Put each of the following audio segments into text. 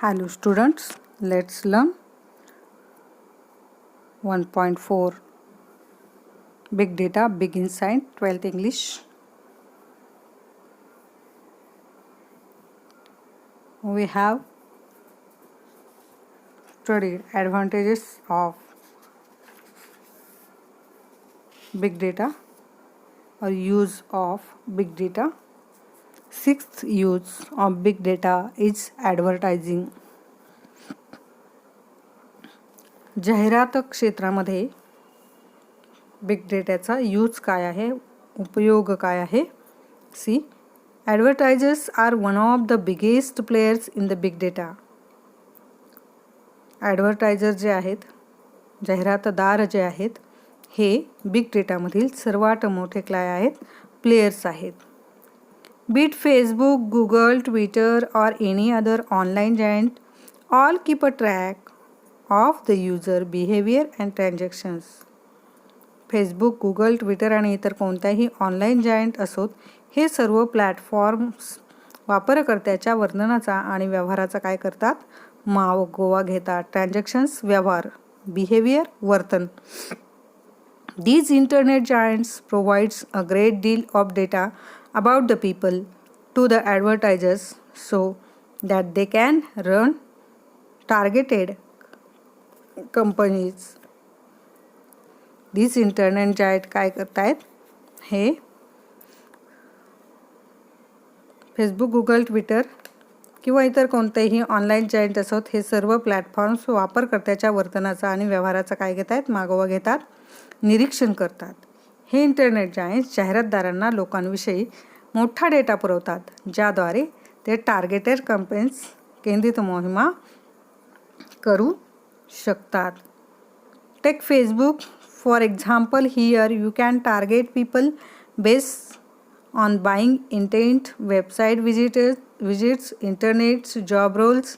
Hello students, let's learn 1.4 Big Data, Big Insight, 12th English. We have studied advantages of big data or use of big data. Sixth use of big data is advertising. जाहिरात क्षेत्रामध्ये big डेटाचा use काय आहे, उपयोग काय आहे. See, advertisers are one of the biggest players in the big data. Advertiser जे आहेत, जाहिरातदार जे आहेत, हे बिग डेटामधील सर्वात मोठे काय आहेत, प्लेयर्स आहेत. बीट फेसबुक, गुगल, ट्विटर और any other online giant all keep a track of the user behaviour and transactions. Facebook, Google, Twitter आणि इतर कोणत्याही ऑनलाईन जायंट असोत, हे सर्व प्लॅटफॉर्म्स वापरकर्त्याच्या वर्तनाचा आणि व्यवहाराचा काय करतात, मागोवा घेतात. ट्रान्झॅक्शन्स व्यवहार, बिहेवियर वर्तन. These internet giants provides a great deal of data about the people to the advertisers so that they can run targeted companies. These internet giant काय करतायत, हे फेसबुक, गुगल, ट्विटर किंवा इतर कोणतेही ऑनलाईन जायंट असोत, हे सर्व प्लॅटफॉर्म्स वापरकर्त्याच्या वर्तनाचा आणि व्यवहाराचा काय घेत आहेत, मागोवा घेतात, निरीक्षण करतात. हे इंटरनेट जायंट्स जाहिरातदारांना लोकांविषयी मोठा डेटा पुरवतात, ज्याद्वारे ते टार्गेटेड कंपनीज केंद्रित मोहिमा करू शकतात. Take Facebook for example. Here you can target people based on buying intent, website visits, internet, job roles,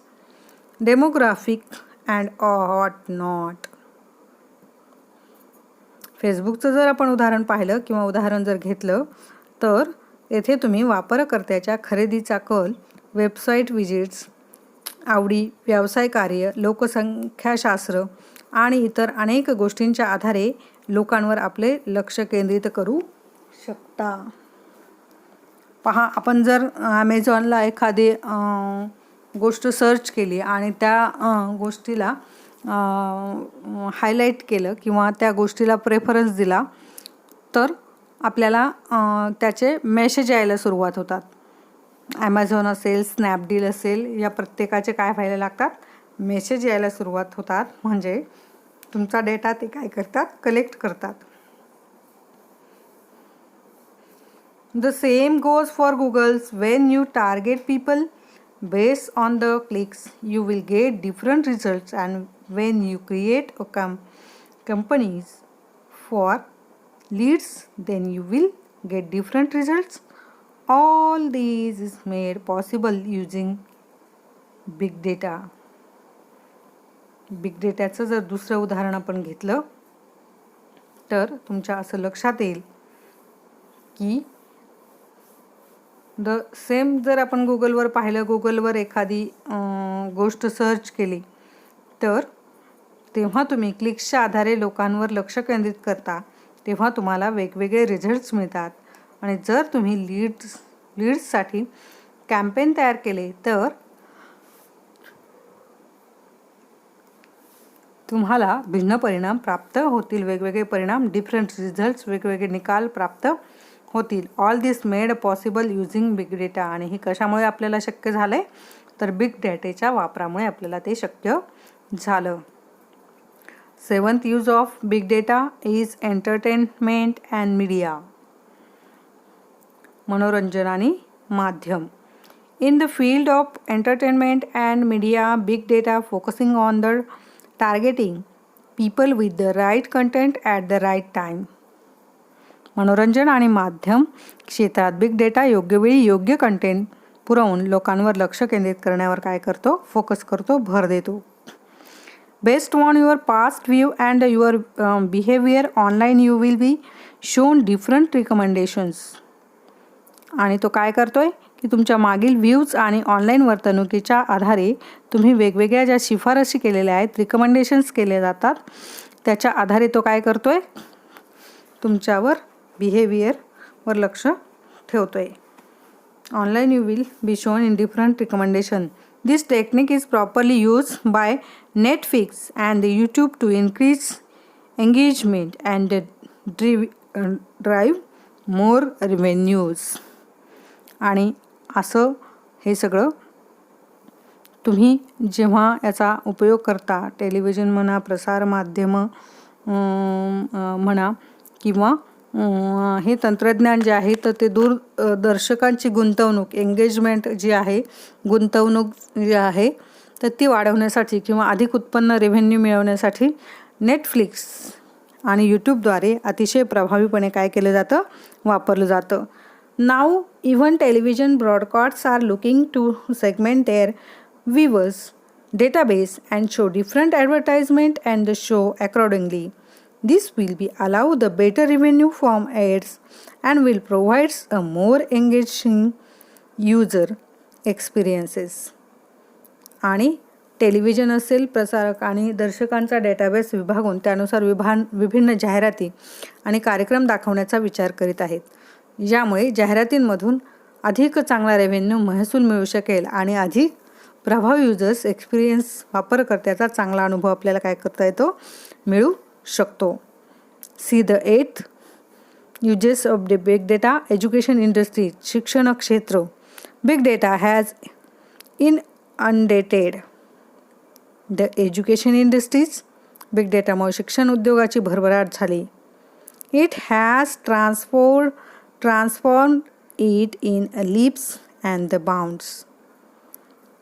demographic and what not. फेसबुकचं जर आपण उदाहरण पाहिलं किंवा उदाहरण जर घेतलं, तर येथे तुम्ही वापरकर्त्याच्या खरेदीचा कल, वेबसाईट विजिट्स, आवडी, व्यवसाय कार्य, लोकसंख्याशास्त्र आणि इतर अनेक गोष्टींच्या आधारे लोकांवर आपले लक्ष केंद्रित करू शकता. पहा, आपण जर ॲमेझॉनला एखादी गोष्ट सर्च केली आणि त्या गोष्टीला हायलाईट केलं किंवा त्या गोष्टीला प्रेफरन्स दिला, तर आपल्याला त्याचे मेसेज यायला सुरुवात होतात. ॲमेझॉन असेल, स्नॅपडील असेल, या प्रत्येकाचे काय व्हायला लागतात, मेसेज यायला सुरुवात होतात. म्हणजे तुमचा डेटा ते काय करतात, कलेक्ट करतात. The same goes for Google's. When you target people based on the clicks, you will get different results, and when you create a companies for leads, then you will get different results. All these is made possible using big data. Big डेटाचं जर दुसरं उदाहरण आपण घेतलं, तर तुमच्या असं लक्षात येईल की द सेम जर आपण गुगलवर पाहिलं, गुगलवर एखादी गोष्ट सर्च केली, तर तेव्हा तुम्ही क्लिक्सच्या आधारे लोकांवर लक्ष केंद्रित करता, तेव्हा तुम्हाला वेगवेगळे रिझल्ट्स मिळतात. आणि जर तुम्ही लीड्ससाठी कॅम्पेन तयार केले, तर तुम्हाला भिन्न परिणाम प्राप्त होतील. वेगवेगळे परिणाम, डिफरंट रिझल्ट्स, वेगवेगळे निकाल प्राप्त होतील. All this made possible using big data. आणि हे कशामुळे आपल्याला शक्य झालं आहे, तर बिग डेटाच्या वापरामुळे आपल्याला ते शक्य झालं. Seventh use of big data is entertainment and media. मनोरंजन आणि माध्यम. In the field of entertainment and media, big data focusing on the targeting people with the right content at the right time. मनोरंजन आणि माध्यम क्षेत्रात big data योग्य वेळी योग्य कंटेंट पुरवून लोकांवर लक्ष केंद्रित करण्यावर काय करतो, फोकस करतो, भर देतो. Based on your past view and your behaviour online you will be shown different recommendations. आणि तो काय करतोय की तुमच्या मागील व्ह्यूज आणि ऑनलाईन वर्तणुकीच्या आधारे तुम्ही वेगवेगळ्या ज्या शिफारसी केलेल्या आहेत, रिकमेंडेशन्स केले जातात, त्याच्या आधारे तो काय करतोय, तुमच्यावर बिहेवियरवर लक्ष ठेवतोय. Online you will be shown in different recommendation. This technique is properly used by Netflix and YouTube to increase engagement and drive more revenues. आणि असं हे सगळं तुम्ही जेव्हा याचा उपयोग करता, टेलिव्हिजन म्हणा, प्रसार माध्यम म्हणा किंवा हे तंत्रज्ञान जे आहे तर ते दूरदर्शकांची गुंतवणूक, एंगेजमेंट जी आहे, गुंतवणूक जी आहे तर ती वाढवण्यासाठी किंवा अधिक उत्पन्न रेव्हेन्यू मिळवण्यासाठी नेटफ्लिक्स आणि यूट्यूबद्वारे अतिशय प्रभावीपणे काय केलं जातं, वापरलं जातं. Now even television broadcasts are looking to segment their viewers database and show different advertisement and the show accordingly. This will be allow the better revenue from ads and will provide a more engaging user experiences. आणि television असेल, प्रसारक आणि दर्शकांचा database विभागून त्यानुसार विभिन्न जाहिराती आणि कार्यक्रम दाखवण्याचा विचार करीत आहेत. यामुळे जाहिरातींमधून अधिक चांगला रेव्हेन्यू महसूल मिळू शकेल आणि अधिक प्रभावी युजर्स एक्सपिरियन्स, वापरकर्त्याचा चांगला अनुभव आपल्याला काय करता येतो, मिळू शकतो. See the 8th uses of the big data education industry. शिक्षण क्षेत्र. Big data has inundated the education industries. Big डेटामुळे शिक्षण उद्योगाची भरभराट झाली. It has transformed it in leaps and the bounds.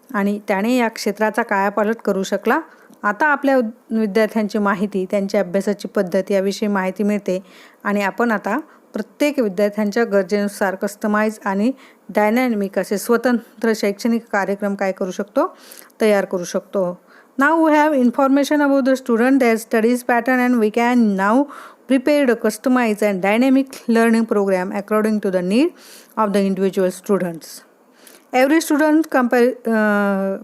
आणि त्याने या क्षेत्राचा कायापालट करू शकला. आता आपल्या विद्यार्थ्यांची माहिती, त्यांच्या अभ्यासाची पद्धत याविषयी माहिती मिळते आणि आपण आता प्रत्येक विद्यार्थ्यांच्या गरजेनुसार कस्टमाइज आणि डायनॅमिक असे स्वतंत्र शैक्षणिक कार्यक्रम काय करू शकतो, तयार करू शकतो. Now we have information about the student, their studies pattern and we can now prepared customize and dynamic learning program according to the need of the individual students. Every student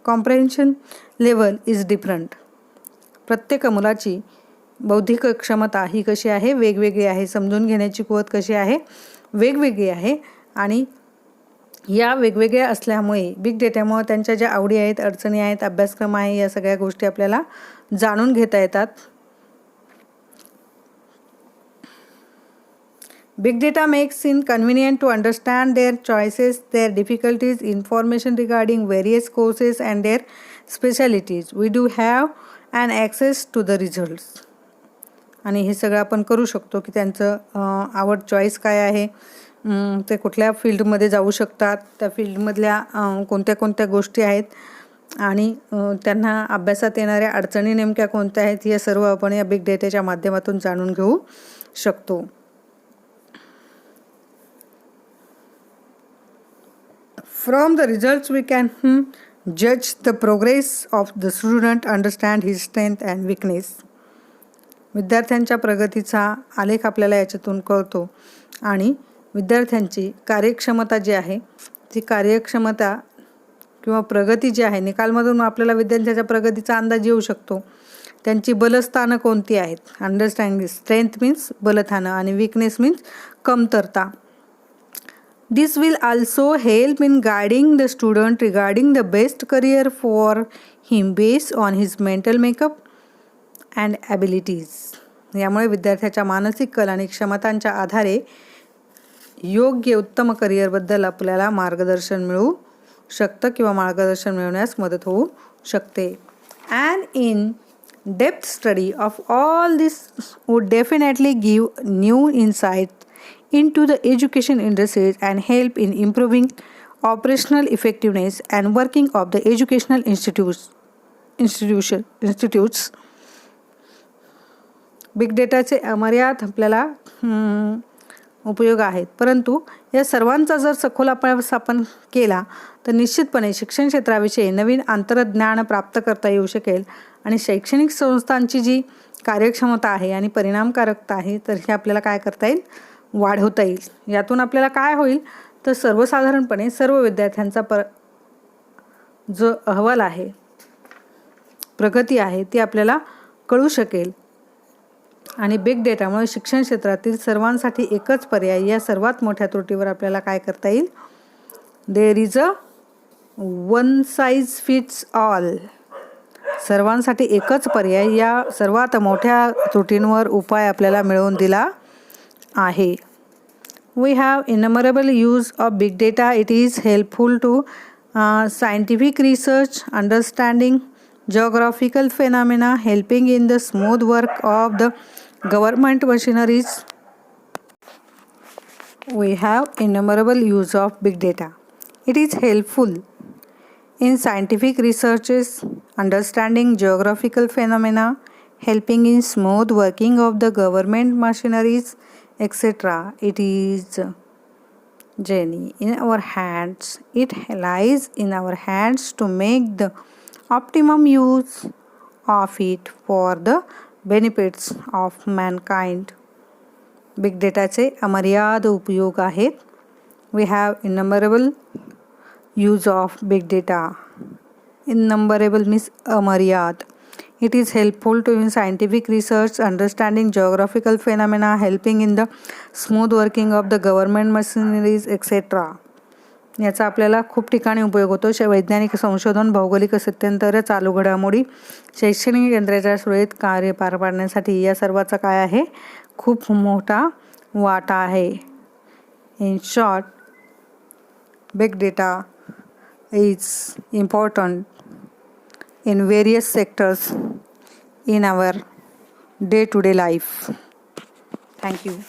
comprehension level is different. प्रत्येक मुलाची बौद्धिक क्षमता ही कशी आहे, वेगवेगळी आहे. समजून घेण्याची कुवत कशी आहे, वेगवेगळी आहे. आणि या वेगवेगळ्या असल्यामुळे बिग डेटामुळे त्यांच्या ज्या आवडी आहेत, अडचणी आहेत, अभ्यासक्रम आहे, या सगळ्या गोष्टी आपल्याला जाणून घेता येतात. Big data makes it convenient to understand their choices, their difficulties, information regarding various courses and their specialties. We do have an access to the results. आणि हे सगळं आपण करू शकतो की त्यांचं आवड, चॉईस काय आहे, ते कुठल्या फील्डमध्ये जाऊ शकतात, त्या फील्डमधल्या कोणत्या कोणत्या गोष्टी आहेत आणि त्यांना अभ्यासात येणाऱ्या अडचणी नेमक्या कोणत्या आहेत, हे सर्व आपण या बिग डेटाच्या माध्यमातून जाणून घेऊ शकतो. From the results we can judge the progress of the student, understand his strength and weakness. विद्यार्थ्यांच्या प्रगतीचा आलेख आपल्याला याच्यातून कळतो आणि विद्यार्थ्यांची कार्यक्षमता जी आहे, ती कार्यक्षमता किंवा प्रगती जी आहे, निकालमधून आपल्याला विद्यार्थ्यांच्या प्रगतीचा अंदाज येऊ शकतो. त्यांची बलस्थानं कोणती आहेत, अंडरस्टँडिंग. स्ट्रेंथ मीन्स बलस्थानं आणि वीकनेस मीन्स कमतरता. This will also help in guiding the student regarding the best career for him based on his mental makeup and abilities. यामुळे विद्यार्थ्याच्या मानसिक कल आणि क्षमतांच्या आधारे योग्य उत्तम करिअरबद्दल आपल्याला मार्गदर्शन मिळू शकतं किंवा मार्गदर्शन मिळवण्यास मदत होऊ शकते. An in-depth study of all this would definitely give new insight into the education industries and help in improving operational effectiveness and working of the educational institutes. Big डेटाचे अमर्याद आपल्याला उपयोग आहेत, परंतु या सर्वांचा जर सखोल अभ्यास आपण केला तर निश्चितपणे शिक्षण क्षेत्राविषयी नवीन अंतर्ज्ञान प्राप्त करता येऊ शकेल आणि शैक्षणिक संस्थांची जी कार्यक्षमता आहे आणि परिणामकारकता आहे तर हे आपल्याला काय करता येईल, वाढवता येईल. यातून आपल्याला काय होईल तर सर्वसाधारणपणे सर्व विद्यार्थ्यांचा जो अहवाल आहे, प्रगती आहे, ती आपल्याला कळू शकेल. आणि बिग डेटामुळे शिक्षण क्षेत्रातील सर्वांसाठी एकच पर्याय या सर्वात मोठ्या त्रुटीवर आपल्याला काय करता येईल? There is a one size fits all. सर्वांसाठी एकच पर्याय या सर्वात मोठ्या त्रुटींवर उपाय आपल्याला मिळवून दिला आहे. We have innumerable use of big data. It is helpful to scientific research, understanding geographical phenomena, helping in the smooth work of the government machineries. We have innumerable use of big data. It is helpful in scientific researches, understanding geographical phenomena, helping in smooth working of the government machineries, etc. It is Jenny in our hands. It lies in our hands to make the optimum use of it for the benefits of mankind. Big डेटाचे अमर्याद उपयोग आहेत. We have innumerable use of big data. Innumerable means अमर्याद. It is helpful to in scientific research, understanding geographical phenomena, helping in the smooth working of the government machineries, etc. याचा आपल्याला खूप ठिकाणी उपयोग होतो. वैज्ञानिक संशोधन, भौगोलिक स्थित्यंतर, चालू घडामोडी, शैक्षणिक केंद्राच्या सुरळीत कार्य पार पाडण्यासाठी या सर्वाचा काय आहे? खूप मोठा वाटा आहे. In short, big data is important in various sectors in our day-to-day life. Thank you.